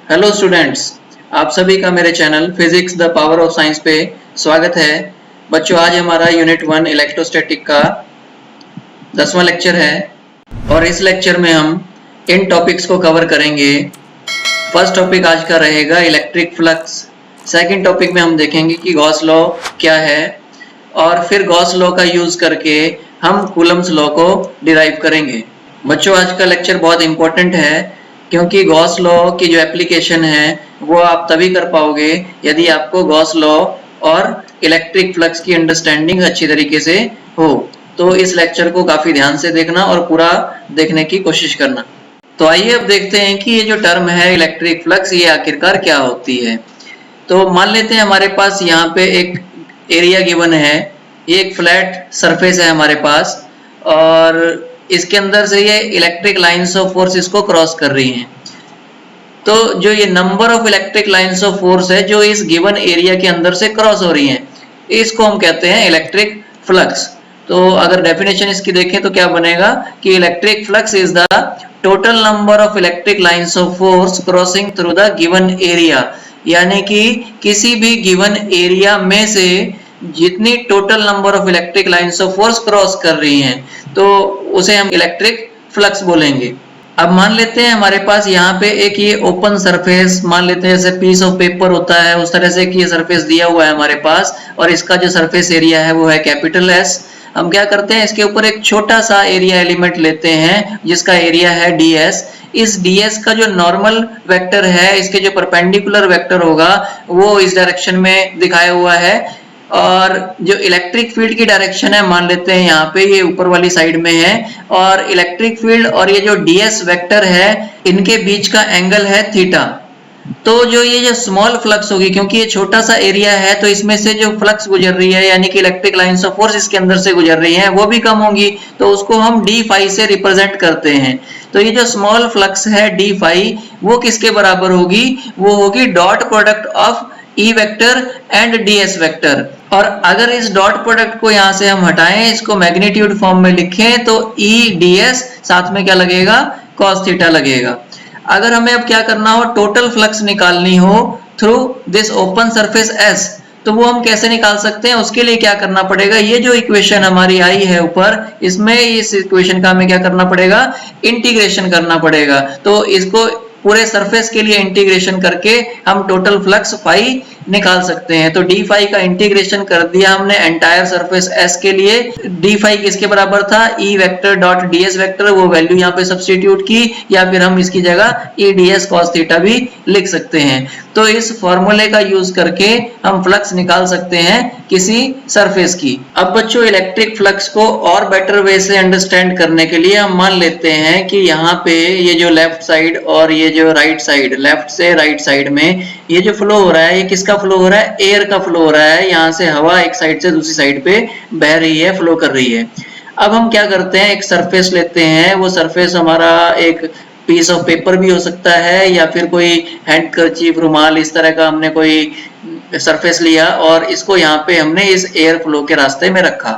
Hello students, आप सभी का मेरे channel physics the power of science पे स्वागत है। बच्चों, आज हमारा यूनिट 1 इलेक्ट्रोस्टैटिक का 10वां लेक्चर है और इस लेक्चर में हम इन टॉपिक्स को कवर करेंगे। फर्स्ट टॉपिक आज का रहेगा इलेक्ट्रिक फ्लक्स। सेकंड टॉपिक में हम देखेंगे कि गॉस लॉ क्या है और फिर गॉस लॉ का यूज करके हम कूलम्स लॉ को डिराइव करेंगे। बच्चों, आज का लेक्चर बहुत इंपॉर्टेंट है क्योंकि गॉस लॉ की जो एप्लीकेशन है वो आप तभी कर पाओगे यदि आपको गॉस लॉ और इलेक्ट्रिक फ्लक्स की अंडरस्टैंडिंग अच्छी तरीके से हो। तो इस लेक्चर को काफी ध्यान से देखना और पूरा देखने की कोशिश करना। तो आइए अब देखते हैं कि ये जो टर्म है इलेक्ट्रिक फ्लक्स ये आखिरकार क्या होती है। तो मान लेते हैं हमारे पास यहाँ पे एक एरिया गिवन है, ये एक फ्लैट सरफेस है हमारे पास और इसके अंदर से ये इलेक्ट्रिक लाइंस ऑफ फोर्स इसको क्रॉस कर रही हैं। तो जो ये number of electric lines of force है जो इस गिवन एरिया के अंदर से क्रॉस हो रही हैं, इसको हम कहते हैं इलेक्ट्रिक फ्लक्स। तो अगर डेफिनेशन इसकी देखें तो क्या बनेगा कि electric flux is the total number of electric lines of force crossing through the given area, यानी कि किसी भी गिवन एरिया में से जितनी total number of electric lines of force cross कर रही हैं तो उसे हम इलेक्ट्रिक फ्लक्स बोलेंगे। अब मान लेते हैं हमारे पास यहाँ पे एक ये ओपन सरफेस, मान लेते हैं जैसे पीस ऑफ पेपर होता है उस तरह से कि ये सरफेस दिया हुआ है हमारे पास और इसका जो सरफेस एरिया है वो है कैपिटल एस। हम क्या करते हैं, इसके ऊपर एक छोटा सा एरिया एलिमेंट लेते हैं जिसका एरिया है ds। इस ds का जो नॉर्मल वेक्टर है, इसके जो परपेंडिकुलर वेक्टर होगा वो इस डायरेक्शन में दिखाया हुआ है और जो इलेक्ट्रिक फील्ड की डायरेक्शन है मान लेते हैं यहाँ पे ये ऊपर वाली साइड में है और इलेक्ट्रिक फील्ड और ये जो ds वेक्टर है इनके बीच का एंगल है थीटा। तो जो ये जो स्मॉल फ्लक्स होगी, क्योंकि ये छोटा सा एरिया है तो इसमें से जो फ्लक्स गुजर रही है यानी कि इलेक्ट्रिक लाइंस ऑफ फोर्स इसके अंदर से गुजर रही हैं वो भी कम होंगी, तो उसको हम डी फाई से रिप्रेजेंट करते हैं। तो ये जो स्मॉल फ्लक्स है डी फाई वो किसके बराबर होगी, वो होगी dot product of E vector and ds vector. और अगर इस डॉट प्रोडक्ट को यहाँ से हम हटाएं, इसको मैग्नीट्यूड फॉर्म में लिखें तो e ds साथ में क्या लगेगा, cos थीटा लगेगा। अगर हमें अब क्या करना हो, टोटल फ्लक्स निकालनी हो through this open surface S, तो वो हम कैसे निकाल सकते हैं, उसके लिए क्या करना पड़ेगा, ये जो इक्वेशन हमारी आई है ऊपर इसमें इस इक्वेशन का हमें क्या करना पड़ेगा, इंटीग्रेशन करना पड़ेगा। तो इसको पूरे सरफेस के लिए इंटीग्रेशन करके हम टोटल फ्लक्स फाई निकाल सकते हैं। तो डी फाई का इंटीग्रेशन कर दिया हमने एंटायर सरफेस एस के लिए। डी फाई किसके बराबर था, ई वेक्टर डॉट ds वेक्टर, वो वैल्यू यहाँ पे सब्स्टिट्यूट की या फिर हम इसकी जगह ई ds cos थीटा भी लिख सकते हैं। तो इस फॉर्मूले का यूज करके हम फ्लक्स निकाल सकते हैं किसी सरफेस की। अब बच्चों, इलेक्ट्रिक फ्लक्स को और बेटर वे से अंडरस्टैंड करने के लिए हम मान लेते हैं कि यहाँ पे ये जो लेफ्ट साइड और ये जो राइट साइड, लेफ्ट से राइट साइड में ये जो फ्लो हो रहा है ये किसका फ्लो हो रहा है, एयर का फ्लो हो रहा है। यहाँ से हवा एक साइड से दूसरी साइड पे बह रही है, फ्लो कर रही है। अब हम क्या करते हैं, एक सरफेस लेते हैं, वो सरफेस हमारा एक पीस ऑफ पेपर भी हो सकता है या फिर कोई हैंडकरचीफ, रुमाल, इस तरह का हमने कोई सरफेस लिया और इसको यहाँ पे हमने इस एयर फ्लो के रास्ते में रखा।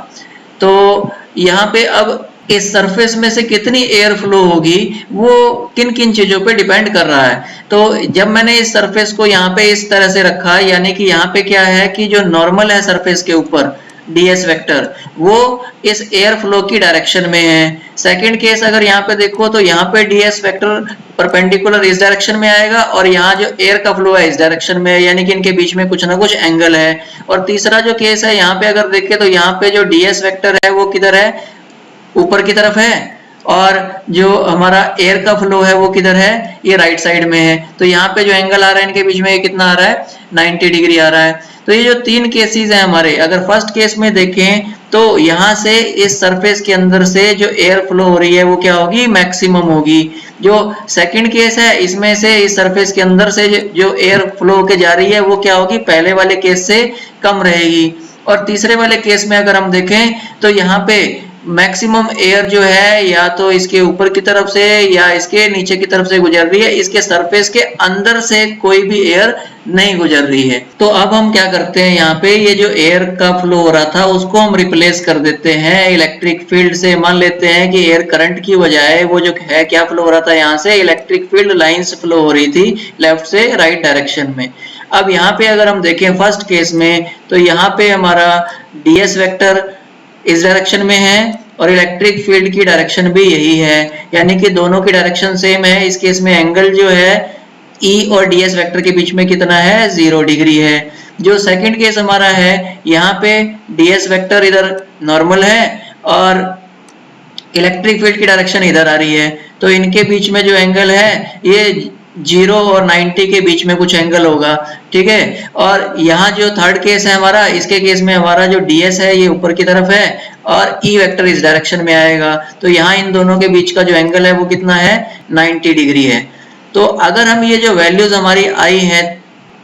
तो यहाँ पे अब इस सरफेस में से कितनी एयर फ्लो होगी वो किन किन चीजों पे डिपेंड कर रहा है। तो जब मैंने इस सरफेस को यहाँ पे इस तरह से रखा, यानी कि यहाँ पे क्या है कि जो नॉर्मल है सरफेस के ऊपर ds वेक्टर वो इस एयर फ्लो की डायरेक्शन में है। सेकंड केस अगर यहाँ पे देखो तो यहाँ पे ds वेक्टर परपेंडिकुलर इस डायरेक्शन में आएगा और यहाँ जो एयर का फ्लो है इस डायरेक्शन में है, यानी कि इनके बीच में कुछ ना कुछ एंगल है। और तीसरा जो केस है यहाँ पे अगर देखें तो यहाँ पे जो ds वेक्टर है वो किधर है, ऊपर की तरफ है और जो हमारा एयर का फ्लो है वो किधर है, ये राइट साइड में है। तो यहाँ पे जो एंगल आ रहा है इनके बीच में ये कितना आ रहा है, 90 डिग्री आ रहा है। तो ये जो तीन केसेस हैं हमारे, अगर फर्स्ट केस में देखें तो यहाँ से इस सरफेस के अंदर से जो एयर फ्लो हो रही है वो क्या होगी, मैक्सिमम होगी। जो सेकंड केस है इसमें से इस सरफेस के अंदर से जो एयर फ्लो होके जा रही है वो क्या होगी, पहले वाले केस से कम रहेगी। और तीसरे वाले केस में अगर हम देखें तो यहाँ पे मैक्सिमम एयर जो है या तो इसके ऊपर की तरफ से या इसके नीचे की तरफ से गुजर रही है, इसके सरफेस के अंदर से कोई भी एयर नहीं गुजर रही है। तो अब हम क्या करते हैं, यहाँ पे ये जो एयर का फ्लो हो रहा था उसको हम रिप्लेस कर देते हैं इलेक्ट्रिक फील्ड से। मान लेते हैं कि एयर करंट की बजाय वो जो है क्या फ्लो हो रहा था, यहाँ से इलेक्ट्रिक फील्ड लाइंस फ्लो हो रही थी लेफ्ट से राइट डायरेक्शन में। अब यहाँ पे अगर हम देखें फर्स्ट केस में, तो यहाँ पे हमारा ds वेक्टर इस डायरेक्शन में है और इलेक्ट्रिक फील्ड की डायरेक्शन भी यही है, यानी कि दोनों की डायरेक्शन सेम है। इस केस में एंगल जो है E और ds वेक्टर के बीच में कितना है, 0 डिग्री है। जो सेकंड केस हमारा है, यहाँ पे ds वेक्टर इधर नॉर्मल है और इलेक्ट्रिक फील्ड की डायरेक्शन इधर आ रही है, तो इनके बीच में जो एंगल है ये 0 और 90 के बीच में कुछ एंगल होगा, ठीक है। और यहाँ जो थर्ड केस है हमारा, इसके केस में हमारा जो ds है ये ऊपर की तरफ है और E वेक्टर इस डायरेक्शन में आएगा, तो यहाँ इन दोनों के बीच का जो एंगल है वो कितना है, 90 डिग्री है। तो अगर हम ये जो वैल्यूज हमारी आई है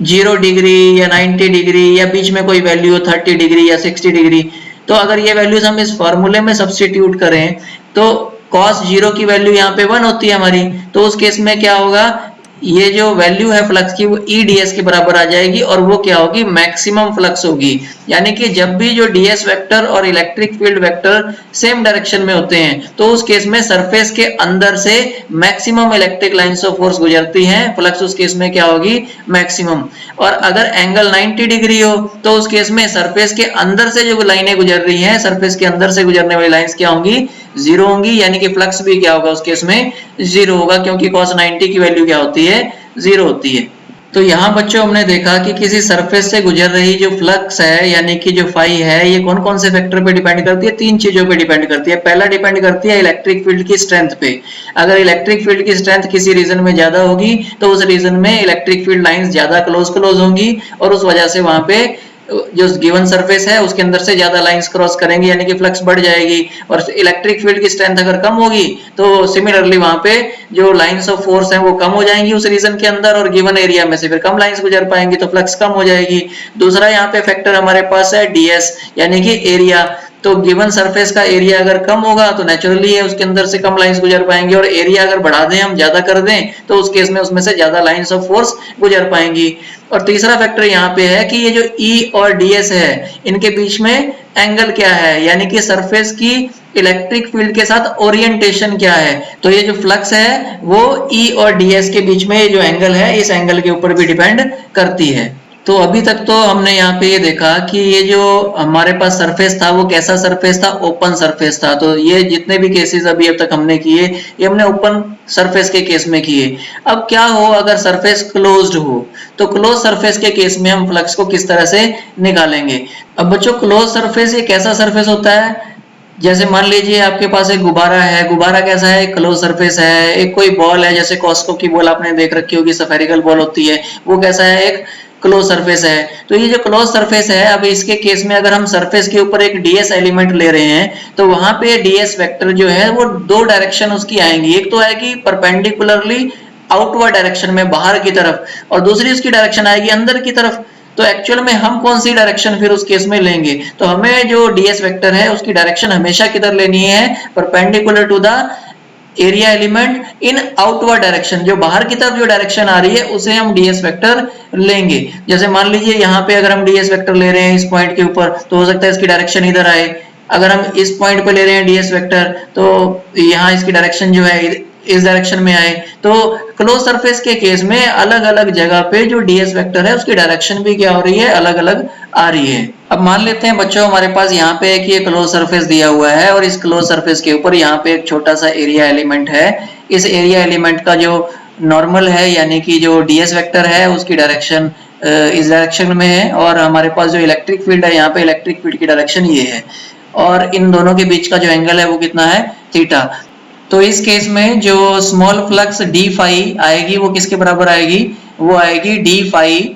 0 डिग्री या 90 डिग्री या बीच में कोई वैल्यू 30 डिग्री या 60 डिग्री, तो अगर ये वैल्यूज हम इस फॉर्मूले में सब्स्टिट्यूट करें तो cos 0 की वैल्यू यहाँ पे 1 होती है हमारी, तो उस केस में क्या होगा, ये जो वैल्यू है फ्लक्स की वो ds के बराबर आ जाएगी और वो क्या होगी, मैक्सिमम फ्लक्स होगी। यानी कि जब भी जो ds वेक्टर और electric field vector same direction में होते हैं तो उस केस में सरफेस के अंदर से maximum electric lines of force गुजरती हैं, फ्लक्स उस केस में क्या होगी, मैक्सिमम। और अगर एंगल 90 डिग्री हो तो उस केस में सरफेस के अंदर से जो लाइनें गुजर रही हैं, सरफेस के अंदर से गुजरने वाली लाइंस क्या होंगी, 0 होंगी, यानी कि फ्लक्स भी क्या होगा उस केस में 0 होगा, क्योंकि cos 90 की वैल्यू क्या होती है, 0 होती है। तो यहाँ बच्चों हमने देखा कि किसी सरफेस से गुजर रही जो फ्लक्स है यानी कि जो फाई है, ये कौन कौन से फैक्टर पे डिपेंड करती है, 3 चीजों पे डिपेंड करती है। पहला डिपेंड करती है इलेक्ट्रिक फील्ड की स्ट्रेंथ पे। अगर इलेक्ट्रिक फील्ड की स्ट्रेंथ किसी रीजन में ज्यादा होगी तो उस रीजन में इलेक्ट्रिक फील्ड लाइंस ज्यादा क्लोज होंगी और उस वजह से वहां पे जो गिवन सरफेस है उसके अंदर से ज्यादा लाइंस क्रॉस करेंगी, यानी कि फ्लक्स बढ़ जाएगी। और इलेक्ट्रिक फील्ड की स्ट्रेंथ अगर कम होगी तो सिमिलरली वहां पे जो लाइंस ऑफ फोर्स है वो कम हो जाएंगी उस रीजन के अंदर और गिवन एरिया में से फिर कम लाइंस गुजर पाएंगी, तो फ्लक्स कम हो जाएगी। दूसरा यहाँ पे फैक्टर हमारे पास है ds यानी कि एरिया। तो गिवन सरफेस का एरिया अगर कम होगा तो नेचुरली है उसके अंदर से कम लाइंस गुजर पाएंगी, और एरिया अगर बढ़ा दें हम, ज्यादा कर दें, तो उस केस में उसमें से ज्यादा लाइंस ऑफ फोर्स गुजर पाएंगी। और तीसरा फैक्टर यहाँ पे है कि ये जो E और ds है इनके बीच में एंगल क्या है, यानी कि सरफेस की इलेक्ट्रिक फील्ड के साथ ओरिएंटेशन क्या है। तो ये जो फ्लक्स है वो E और ds के बीच में ये जो एंगल है इस एंगल के ऊपर भी डिपेंड करती है। तो अभी तक तो हमने यहाँ पे ये देखा कि ये जो हमारे पास सरफेस था वो कैसा सरफेस था, ओपन सरफेस था। तो ये जितने भी केसेस अभी अब तक हमने किए ये हमने ओपन सरफेस के केस में किए। अब क्या हो अगर सरफेस क्लोज्ड हो, तो क्लोज सरफेस के केस में हम फ्लक्स को किस तरह से निकालेंगे। अब बच्चों क्लोज सरफेस ये कैसा सरफेस होता है, जैसे मान लीजिए आपके पास एक गुब्बारा है, गुब्बारा कैसा है, क्लोज सरफेस है। एक कोई बॉल है, जैसे कॉस्को की बॉल आपने देख रखी होगी, स्फेरिकल बॉल होती है, वो कैसा है, एक क्लोज सरफेस है। तो ये जो क्लोज सरफेस है, अब इसके केस में अगर हम सरफेस के ऊपर एक ds एलिमेंट ले रहे हैं तो वहां पे ds वेक्टर जो है वो 2 डायरेक्शन उसकी आएंगी। एक तो आएगी परपेंडिकुलरली आउटवर्ड डायरेक्शन में बाहर की तरफ, और दूसरी उसकी डायरेक्शन आएगी अंदर की तरफ। तो एक्चुअल में हम कौन सी डायरेक्शन फिर उस केस में लेंगे, तो हमें जो ds वेक्टर है उसकी डायरेक्शन हमेशा किधर लेनी है, perpendicular to the area element in outward direction. जो बाहर की तरफ जो डायरेक्शन आ रही है उसे हम ds वेक्टर लेंगे। जैसे मान लीजिए यहाँ पे अगर हम ds वेक्टर ले रहे हैं इस पॉइंट के ऊपर, तो हो सकता है इसकी डायरेक्शन इधर आए। अगर हम इस पॉइंट पे ले रहे हैं ds वेक्टर तो यहाँ इसकी डायरेक्शन जो है इस डायरेक्शन में आए। तो क्लोज सरफेस के केस में अलग अलग जगह पे जो ds वेक्टर है उसकी डायरेक्शन भी क्या हो रही है, अलग अलग आ रही है। अब मान लेते हैं बच्चों हमारे पास यहाँ पे एक ये क्लोज सरफेस दिया हुआ है और इस क्लोज सरफेस के ऊपर यहाँ पे एक छोटा सा एरिया एलिमेंट है। इस एरिया एलिमेंट का जो नॉर्मल है यानी कि जो ds वेक्टर है उसकी डायरेक्शन इस डायरेक्शन में है, और हमारे पास जो इलेक्ट्रिक फील्ड है यहाँ पे इलेक्ट्रिक फील्ड की डायरेक्शन ये है, और इन दोनों के बीच का जो एंगल है वो कितना है, थीटा। तो इस केस में जो स्मॉल फ्लक्स d फाई आएगी वो किसके बराबर आएगी, वो आएगी d phi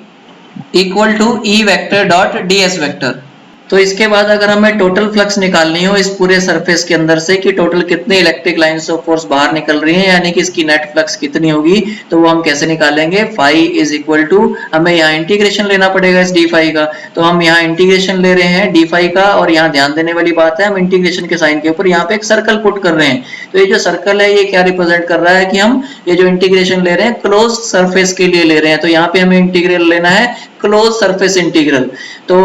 equal to E vector dot ds vector. तो इसके बाद अगर हमें टोटल फ्लक्स निकालनी हो इस पूरे सरफेस के अंदर से कि टोटल कितने इलेक्ट्रिक लाइंस ऑफ फोर्स बाहर निकल रही हैं, यानी कि इसकी नेट फ्लक्स कितनी होगी, तो वो हम कैसे निकालेंगे। फाई इज इक्वल टू, हमें यहाँ इंटीग्रेशन लेना पड़ेगा इस डी फाई का, तो हम यहाँ इंटीग्रेशन ले रहे हैं डी फाई का, और यहाँ ध्यान देने वाली बात है हम इंटीग्रेशन के साइन के ऊपर यहाँ पे एक सर्कल पुट कर रहे हैं। तो ये जो सर्कल है ये क्या रिप्रेजेंट कर रहा है कि हम ये जो इंटीग्रेशन ले रहे हैं क्लोज सरफेस के लिए ले रहे हैं, तो यहाँ पे हमें इंटीग्रल लेना है क्लोज सरफेस इंटीग्रल। तो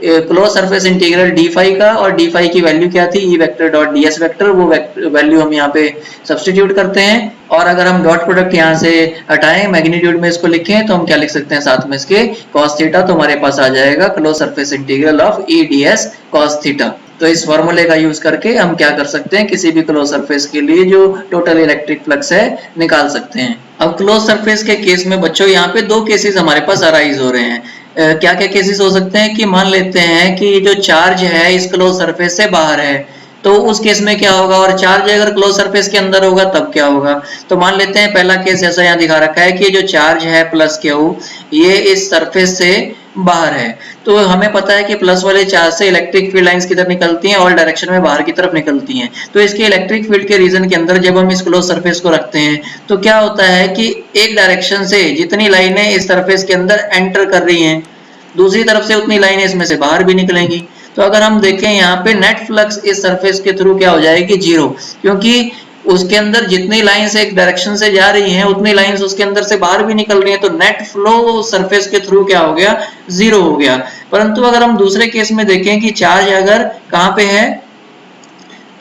close surface integral d phi का, और डी फाई की वैल्यू क्या थी, e vector dot d s vector, वो वैल्यू हम यहाँ पे सब्स्टिट्यूट करते हैं। और अगर हम डॉट प्रोडक्ट यहाँ से हटाएं, मैग्नीट्यूड में इसको लिखें, तो हम क्या लिख सकते हैं साथ में इसके cos थीटा, तो हमारे पास आ जाएगा close surface integral of E D S cos theta. तो इस फॉर्मूले का यूज करके हम क्या कर सकते हैं, किसी भी क्लोज सरफेस के लिए जो टोटल इलेक्ट्रिक फ्लक्स है निकाल सकते हैं। अब क्लोज सरफेस के केस में बच्चों यहाँ पे दो केसेस हमारे पास अराइज हो रहे हैं। क्या क्या केसेस हो सकते हैं कि मान लेते हैं कि जो चार्ज है इस क्लोज सरफेस से बाहर है, तो उस केस में क्या होगा, और चार्ज अगर क्लोज सरफेस के अंदर होगा तब क्या होगा। तो मान लेते हैं पहला केस ऐसा यहाँ दिखा रखा है कि जो चार्ज है प्लस क्यू ये इस सरफेस से बाहर है, तो हमें पता है कि प्लस वाले चार्ज से इलेक्ट्रिक फील्ड लाइंस किधर निकलती हैं, ऑल डायरेक्शन में बाहर की तरफ निकलती हैं। तो इसके इलेक्ट्रिक फील्ड के रीजन के अंदर जब हम इस क्लोज सरफेस को रखते हैं तो क्या होता है कि एक डायरेक्शन से जितनी लाइनें इस सरफेस के अंदर एंटर कर रही हैं दूसरी तरफ से उतनी लाइनें इसमें से बाहर भी निकलेंगी। तो अगर हम देखें यहाँ पे नेट फ्लक्स इस सरफेस के थ्रू क्या हो जाएगी, जीरो, क्योंकि उसके अंदर जितनी लाइंस एक डायरेक्शन से जा रही हैं उतनी लाइंस उसके अंदर से बाहर भी निकल रही हैं, तो नेट फ्लो सरफेस के थ्रू क्या हो गया, जीरो हो गया। परंतु अगर हम दूसरे केस में देखें कि चार्ज अगर कहाँ पे है,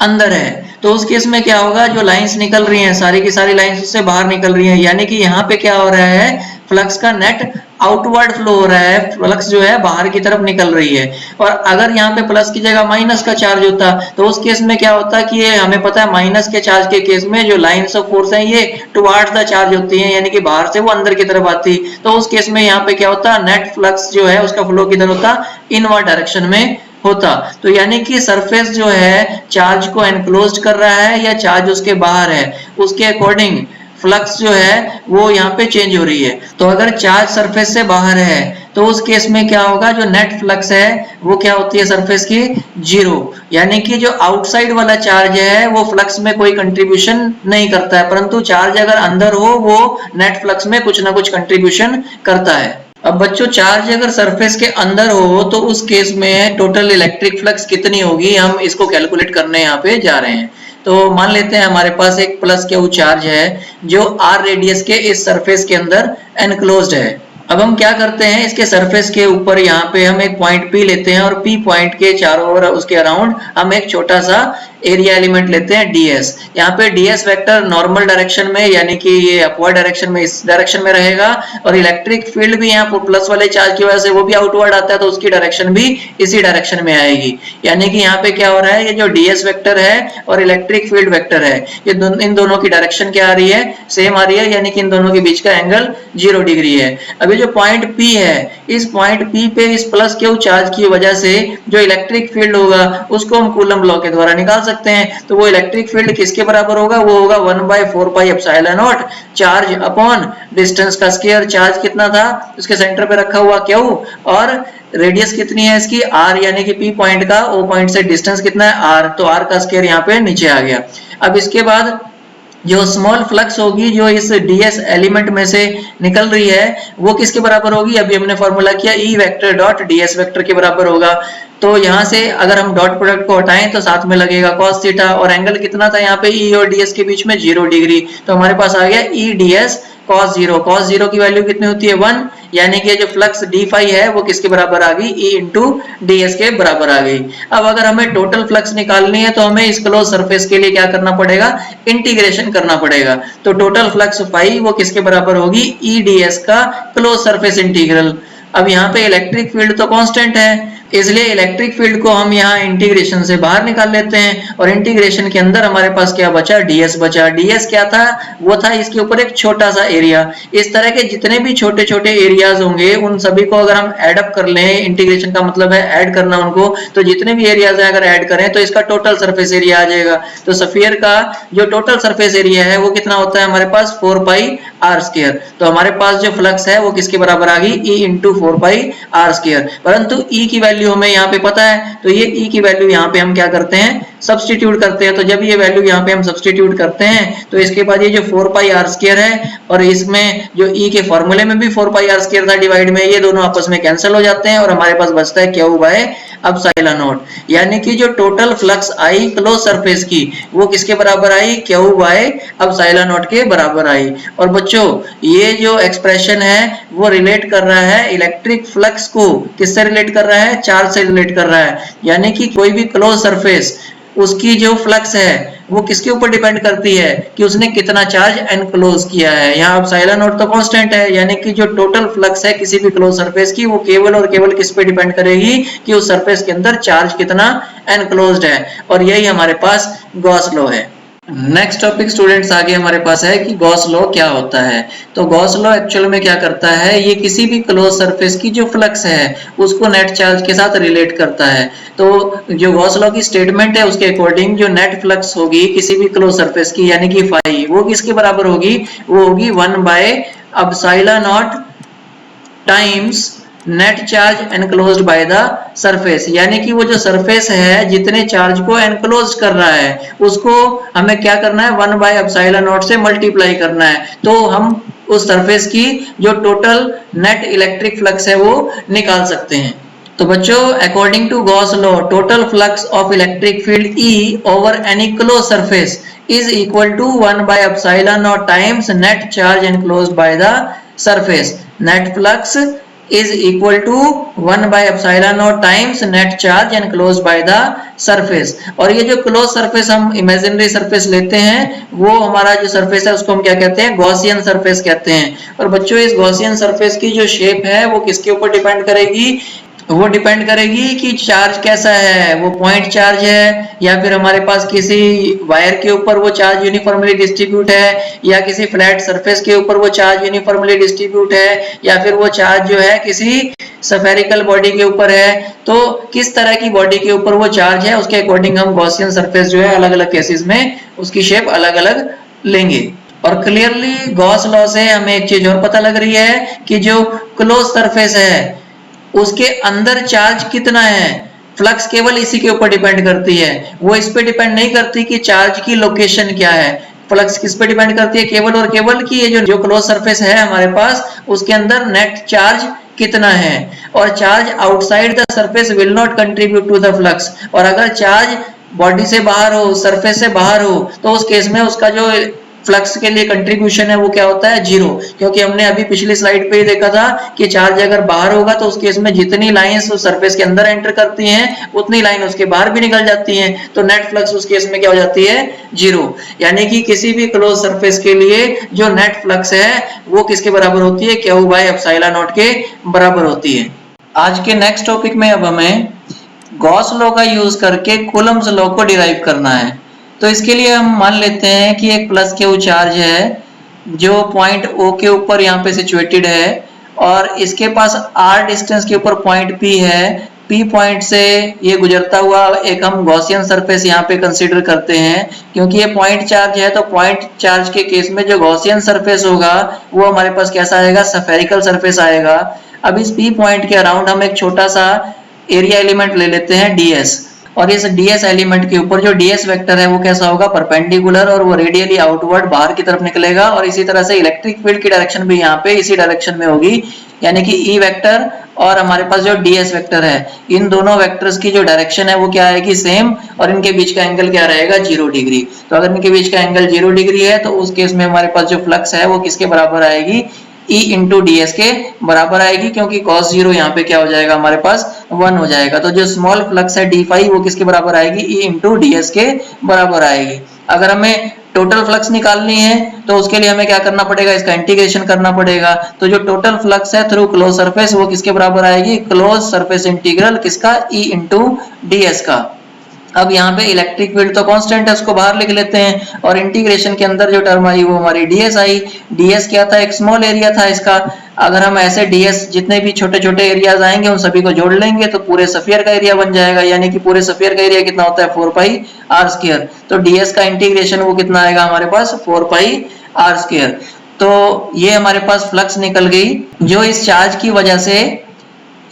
अंदर है, तो उस केस में क्या होगा, जो लाइंस निकल रही हैं सारी की सारी लाइंस उससे बाहर निकल रही हैं, यानी कि यहाँ पे क्या हो रहा है, फ्लक्स का नेट आउटवर्ड फ्लो हो रहा है, फ्लक्स जो है बाहर की तरफ निकल रही है। और अगर यहाँ पे प्लस की जगह माइनस का चार्ज होता तो उस केस में क्या होता कि ये हमें पता है माइनस के चार्ज के केस में जो लाइंस ऑफ फोर्स है ये टुवर्ड्स द चार्ज होती है, यानी कि बाहर से वो अंदर की तरफ आती। तो उस केस में यहाँ पे क्या होता, नेट फ्लक्स जो है उसका फ्लो किधर होता, इनवर्ड डायरेक्शन में होता। तो यानी कि सरफेस जो है चार्ज को एनक्लोज कर रहा है या चार्ज उसके बाहर है, उसके अकॉर्डिंग फ्लक्स जो है वो यहाँ पे चेंज हो रही है। तो अगर चार्ज सरफेस से बाहर है तो उस केस में क्या होगा, जो नेट फ्लक्स है वो क्या होती है सरफेस की, जीरो, यानी कि जो आउटसाइड वाला चार्ज है वो फ्लक्स में कोई कंट्रीब्यूशन नहीं करता है, परंतु चार्ज अगर अंदर हो वो नेट फ्लक्स में कुछ ना कुछ कंट्रीब्यूशन करता है। अब बच्चों चार्ज अगर सरफेस के अंदर हो तो उस केस में टोटल इलेक्ट्रिक फ्लक्स कितनी होगी, हम इसको कैलकुलेट करने यहाँ पे जा रहे हैं। तो मान लेते हैं हमारे पास एक प्लस क्यू चार्ज है जो आर रेडियस के इस सरफेस के अंदर एनक्लोज्ड है। अब हम क्या करते हैं, इसके सरफेस के ऊपर यहाँ पे हम एक पॉइंट पी लेते हैं और पी पॉइंट के चारों ओर उसके अराउंड हम एक छोटा सा एरिया एलिमेंट लेते हैं ds। यहाँ पे ds वेक्टर नॉर्मल डायरेक्शन में यानी कि ये अपवर्ड डायरेक्शन में इस डायरेक्शन में रहेगा, और इलेक्ट्रिक फील्ड भी यहाँ पर प्लस वाले चार्ज की वजह से वो भी आउटवर्ड आता है तो उसकी डायरेक्शन भी इसी डायरेक्शन में आएगी। यानी कि यहाँ पे क्या हो रहा है, ये जो ds वेक्टर है और इलेक्ट्रिक फील्ड वेक्टर है ये इन दोनों की डायरेक्शन क्या आ रही है, सेम आ रही है, यानी कि इन दोनों के बीच का एंगल 0 डिग्री है। अभी जो पॉइंट P है, इस पॉइंट P पे इस प्लस क्यू चार्ज की वजह से जो इलेक्ट्रिक फील्ड होगा उसको हम कूलम लॉ के द्वारा निकाल सकते हैं। तो वो इलेक्ट्रिक फील्ड किसके बराबर होगा, वो होगा 1/4 पाई epsilon not charge upon distance का स्क्वायर। चार्ज कितना था, उसके सेंटर पे रखा हुआ क्यू, और रेडियस कितनी है इसकी r, यानी कि P पॉइंट का O पॉइंट से डिस्टेंस कितना है r, तो r का स्क्वायर यहाँ पे नीचे आ गया। अब इसके बाद जो स्मॉल फ्लक्स होगी जो इस ds एलिमेंट में से निकल रही है वो किसके बराबर होगी, अभी हमने फॉर्मूला किया E vector dot ds vector के बराबर होगा। तो यहाँ से अगर हम डॉट प्रोडक्ट को हटाएं तो साथ में लगेगा cos थीटा, और एंगल कितना था यहाँ पे E और ds के बीच में 0 डिग्री, तो हमारे पास आ गया E ds cos 0। cos 0 की वैल्यू कितनी होती है 1, यानी कि जो फ्लक्स d फाई है वो किसके बराबर आ गई, E इंटू ds के बराबर आ गई। अब अगर हमें टोटल फ्लक्स निकालनी है तो हमें इस क्लोज सरफेस के लिए क्या करना पड़ेगा, इंटीग्रेशन करना पड़ेगा। तो टोटल फ्लक्स फाई वो किसके बराबर होगी, E ds का क्लोज सरफेस इंटीग्रल। अब यहाँ पे इलेक्ट्रिक फील्ड तो कांस्टेंट है, इसलिए इलेक्ट्रिक फील्ड को हम यहाँ इंटीग्रेशन से बाहर निकाल लेते हैं, और इंटीग्रेशन के अंदर हमारे पास क्या बचा, ds बचा। ds क्या था, वो था इसके ऊपर एक छोटा सा एरिया। इस तरह के जितने भी छोटे छोटे एरियाज होंगे उन सभी को अगर हम ऐड अप कर लें, इंटीग्रेशन का मतलब है ऐड करना उनको, तो जितने भी एरियाज हैं अगर ऐड करें तो इसका टोटल सरफेस एरिया आ जाएगा। तो स्फीयर का जो टोटल सरफेस एरिया है वो कितना होता है हमारे पास 4 पाई आर स्क्वायर। तो हमारे पास जो फ्लक्स है वो किसके बराबर आ गई, E into 4 pi r square. परंतु E की वैल्यू वैल्यू हमें यहाँ पे पता है, तो ये ई की वैल्यू यहाँ पे हम क्या करते हैं, सब्स्टिट्यूट करते हैं। तो जब ये वैल्यू यहाँ पे हम सब्स्टिट्यूट करते हैं तो इसके बाद ये जो 4 पाई आर स्क्वायर है और इसमें जो ई के फॉर्मूले में भी 4 पाई आर स्क्वायर था डिवाइड में, ये दोनों आपस में कैंसिल हो जाते हैं और हमारे पास बचता है क्यू बाय एप्सिलॉन नॉट। यानी कि जो टोटल फ्लक्स आई क्लोज सरफेस की वो किसके बराबर आई, क्यू बाय एप्सिलॉन नॉट के बराबर आई। और बच्चों ये जो एक्सप्रेशन है वो रिलेट कर रहा है इलेक्ट्रिक फ्लक्स को, किससे रिलेट कर रहा है, चार्ज से रिलेट कर रहा है। यानी कि कोई भी क्लोज सरफेस उसकी जो फ्लक्स है वो किसके ऊपर डिपेंड करती है कि उसने कितना चार्ज एनक्लोज किया है। यहाँ एप्सिलॉन नॉट तो कांस्टेंट है, यानी कि जो टोटल फ्लक्स है किसी भी क्लोज सरफेस की वो केवल और केवल किस पे डिपेंड करेगी कि उस सरफेस के अंदर चार्ज कितना एनक्लोज्ड है। और यही हमारे पास गॉस लॉ है। नेक्स्ट टॉपिक स्टूडेंट्स आगे हमारे पास है कि गॉस लॉ क्या होता है। तो गॉस लॉ एक्चुअल में क्या करता है, ये किसी भी क्लोज सरफेस की जो फ्लक्स है उसको नेट चार्ज के साथ रिलेट करता है। तो जो गॉस लॉ की स्टेटमेंट है उसके अकॉर्डिंग जो नेट फ्लक्स होगी किसी भी क्लोज सरफेस की यानी कि फाई, वो किसके बराबर होगी, वो होगी 1 by epsilon naught times net charge enclosed by the surface. यानी कि वो जो सरफेस है जितने चार्ज को एनक्लोज कर रहा है उसको हमें क्या करना है, 1 बाय एप्सिलॉन नॉट से मल्टीप्लाई करना है। तो हम उस सरफेस की जो टोटल नेट इलेक्ट्रिक फ्लक्स है वो निकाल सकते हैं। तो बच्चों according to Gauss law total flux of electric field E over any close surface is equal to 1 by epsilon naught times net charge enclosed by the surface. Net flux is equal to 1 by epsilon naught times net charge enclosed by the surface। और ये जो close surface हम imaginary surface लेते हैं वो हमारा जो surface है उसको हम क्या कहते हैं, गॉसियन सरफेस कहते हैं। और बच्चों इस गॉसियन सरफेस की जो शेप है वो किसके ऊपर डिपेंड करेगी, वो डिपेंड करेगी कि चार्ज कैसा है, वो पॉइंट चार्ज है या फिर हमारे पास किसी वायर के ऊपर वो चार्ज यूनिफॉर्मली डिस्ट्रीब्यूट है या किसी फ्लैट सरफेस के ऊपर वो चार्ज यूनिफॉर्मली डिस्ट्रीब्यूट है या फिर वो चार्ज जो है किसी स्फेरिकल बॉडी के ऊपर है। तो किस तरह की बॉडी के ऊपर वो चार्ज है उसके अकॉर्डिंग हम गॉसियन सरफेस जो है अलग अलग केसेस में उसकी शेप अलग अलग लेंगे। और क्लियरली गॉस लॉ से हमें एक चीज और पता लग रही है कि जो क्लोज सरफेस है उसके अंदर चार्ज कितना है, फ्लक्स केवल इसी के ऊपर डिपेंड करती है, वो इस पे डिपेंड नहीं करती कि चार्ज की लोकेशन क्या है। फ्लक्स किस पे डिपेंड करती है, केवल और केवल कि ये जो क्लोज सरफेस है हमारे पास उसके अंदर नेट चार्ज कितना है। और charge outside the surface will not contribute to the flux. और अगर चार्ज बॉडी से बाहर हो, सरफेस से बाहर हो, तो उस केस में उसका जो फ्लक्स के लिए कंट्रीब्यूशन है वो क्या होता है, जीरो। क्योंकि हमने अभी पिछली स्लाइड पे ही देखा था कि चार्ज अगर बाहर होगा तो उस केस में जितनी लाइंस उस सरफेस के अंदर एंटर करती हैं उतनी लाइन उसके बाहर भी निकल जाती हैं, तो नेट फ्लक्स उस केस में क्या हो जाती है, जीरो। यानी कि किसी भी क्लोज सरफेस के लिए जो नेट फ्लक्स है वो किसके बराबर होती है, क्यू बाय एप्सिलॉन नॉट के बराबर होती है। आज के नेक्स्ट टॉपिक में अब हमें गॉस लॉ का यूज करके कूलम्ब्स लॉ को डिराइव करना है। तो इसके लिए हम मान लेते हैं कि एक प्लस क्यू चार्ज है जो पॉइंट O के ऊपर यहाँ पे सिचुएटेड है और इसके पास R डिस्टेंस के ऊपर पॉइंट P है। P पॉइंट से ये गुजरता हुआ एक हम गॉसियन सरफेस यहाँ पे कंसीडर करते हैं। क्योंकि ये पॉइंट चार्ज है तो पॉइंट चार्ज के केस में जो गॉसियन सरफेस होगा वो हमारे पास कैसा आएगा, स्फेरिकल सरफेस आएगा। अब इस P पॉइंट के अराउंड हम एक छोटा सा एरिया एलिमेंट ले लेते हैं ds, और इस ds एलिमेंट के ऊपर जो ds वेक्टर है वो कैसा होगा, परपेंडिकुलर, और वो रेडियली आउटवर्ड बाहर की तरफ निकलेगा। और इसी तरह से इलेक्ट्रिक फील्ड की डायरेक्शन भी यहाँ पे इसी डायरेक्शन में होगी, यानी कि E वेक्टर और हमारे पास जो ds वेक्टर है इन दोनों वेक्टर्स की जो डायरेक्शन है वो क्या आएगी, सेम, और इनके बीच का एंगल क्या रहेगा, 0 डिग्री। तो अगर इनके बीच का एंगल 0 डिग्री है तो उस केस में हमारे पास जो फ्लक्स है वो किसके बराबर आएगी, E इंटू ds के बराबर आएगी। क्योंकि cos 0 यहाँ पे क्या हो जाएगा, हमारे पास 1 हो जाएगा। तो जो स्मॉल फ्लक्स है d फाई वो किसके बराबर आएगी, E इंटू ds के बराबर आएगी। अगर हमें टोटल फ्लक्स निकालनी है तो उसके लिए हमें क्या करना पड़ेगा, इसका इंटीग्रेशन करना पड़ेगा। तो जो टोटल फ्लक्स है थ्रू क्लोज सरफेस वो किसके बराबर आएगी, क्लोज सरफेस इंटीग्रल किसका, E इंटू ds का। अब यहाँ पे इलेक्ट्रिक फील्ड तो कांस्टेंट है, उसको बाहर लिख लेते हैं, और इंटीग्रेशन के अंदर जो टर्म आई वो हमारी ds आई। ds क्या था, एक स्मॉल एरिया था इसका। अगर हम ऐसे ds जितने भी छोटे छोटे एरियाज आएंगे उन सभी को जोड़ लेंगे तो पूरे स्फीयर का एरिया बन जाएगा। यानी कि पूरे स्फीयर का एरिया कितना होता है, 4 पाई आर स्क्वायर। तो ds का इंटीग्रेशन वो कितना आएगा हमारे पास, 4 पाई आर स्क्वायर। तो ये हमारे पास फ्लक्स निकल गई जो इस चार्ज की वजह से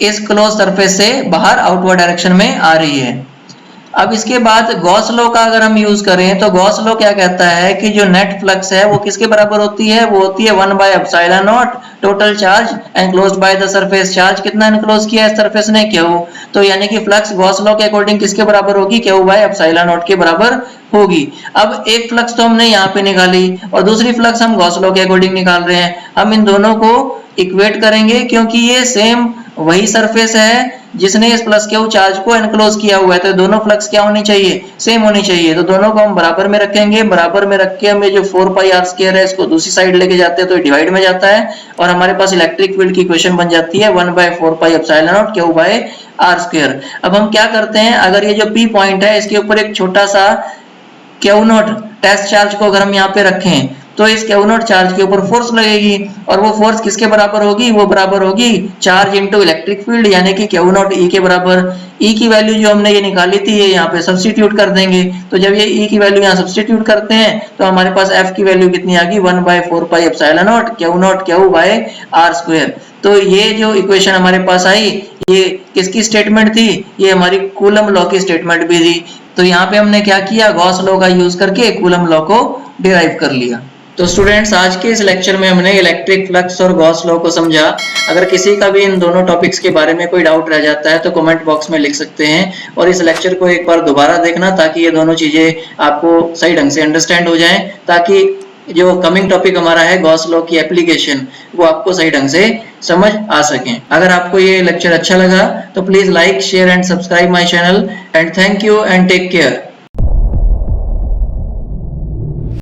इस क्लोज सरफेस से बाहर आउटवर्ड डायरेक्शन में आ रही है। अब इसके बाद गॉस लॉ का अगर हम यूज करें तो गॉस लॉ क्या कहता है कि जो नेट फ्लक्स है वो किसके बराबर होती है, वो होती है 1 by epsilon not total charge enclosed by the surface. Charge कितना एनक्लोज किया है सरफेस ने, Q। तो यानी कि फ्लक्स गॉस लॉ के अकॉर्डिंग किसके बराबर होगी, Q बाय एप्सिलॉन नॉट के बराबर होगी। अब एक फ्लक्स तो हमने यहाँ पे निकाली और दूसरी फ्लक्स हम गॉस लॉ के अकॉर्डिंग निकाल रहे हैं। हम इन दोनों को इक्वेट करेंगे क्योंकि ये सेम वही सरफेस है जिसने इस प्लस क्यू चार्ज को एनक्लोज किया हुआ है, तो दोनों फ्लक्स क्या होनी चाहिए, सेम होनी चाहिए। तो दोनों को हम बराबर में रखेंगे, बराबर में रख के हम ये जो 4 पाई आर स्क्वायर है इसको दूसरी साइड लेके जाते हैं तो डिवाइड में जाता है और हमारे पास इलेक्ट्रिक फील्ड की इक्वेशन बन जाती है 1 by 4 pi epsilon naught q by r square. अब हम क्या करते हैं, अगर ये जो पी पॉइंट है इसके ऊपर एक छोटा सा क्यू नॉट टेस्ट चार्ज को अगर हम यहाँ पे रखें तो इस क्यू नॉट चार्ज के ऊपर फोर्स लगेगी और वो फोर्स किसके बराबर होगी, वो बराबर होगी चार्ज इनटू इलेक्ट्रिक फील्ड यानी कि क्यू नॉट ई के बराबर। ई की वैल्यू जो हमने ये निकाली थी ये यहाँ पे सब्स्टिट्यूट कर देंगे। तो जब ये ई की वैल्यू यहाँ सब्स्टिट्यूट करते हैं तो हमारे पास एफ की वैल्यू कितनी आ गई, 1 by 4 pi epsilon naught q by r square. तो ये जो इक्वेशन हमारे पास आई ये किसकी स्टेटमेंट थी, ये हमारी कूलम लॉ की स्टेटमेंट भी थी। तो यहाँ पे हमने क्या किया, गॉस लॉ का यूज करके कूलम लॉ को डिराइव कर लिया। तो स्टूडेंट्स आज के इस लेक्चर में हमने इलेक्ट्रिक फ्लक्स और गॉस लॉ को समझा। अगर किसी का भी इन दोनों टॉपिक्स के बारे में कोई डाउट रह जाता है तो कमेंट बॉक्स में लिख सकते हैं और इस लेक्चर को एक बार दोबारा देखना ताकि ये दोनों चीजें आपको सही ढंग से अंडरस्टैंड हो जाएं, ताकि जो कमिंग टॉपिक हमारा है गॉस लॉ की एप्लीकेशन वो आपको सही ढंग से समझ आ सके। अगर आपको ये लेक्चर अच्छा लगा तो please like share and subscribe my channel and thank you and take care.